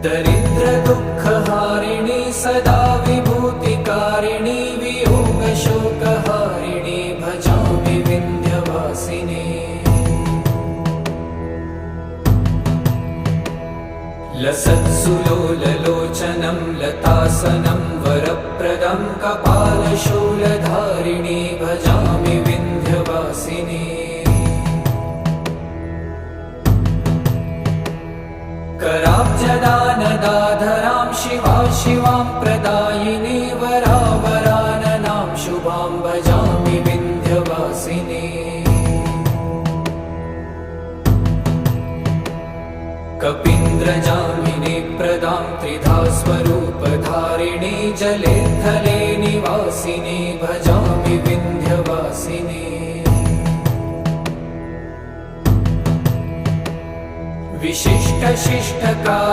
दरिद्रदुःखहारिणी सदा विभूतिकारिणी वियोगशोकहारिणी भजामि विन्ध्यवासिनी लसत्सुलोललोचनं लतासनं वरप्रदं कपालशूलधारिणी भजामि विन्ध्यवासिनी कराब्जदानदाधरां शिवां प्रदायिनी वरावराननां शुभां भजामि विन्ध्यवासिनी कपीन्द्रजामिनी प्रदां त्रिधा स्वरूपधारिणी जले थले निवासिनी भजामि विन्ध्यवासिनी विशिष्टशिष्टकार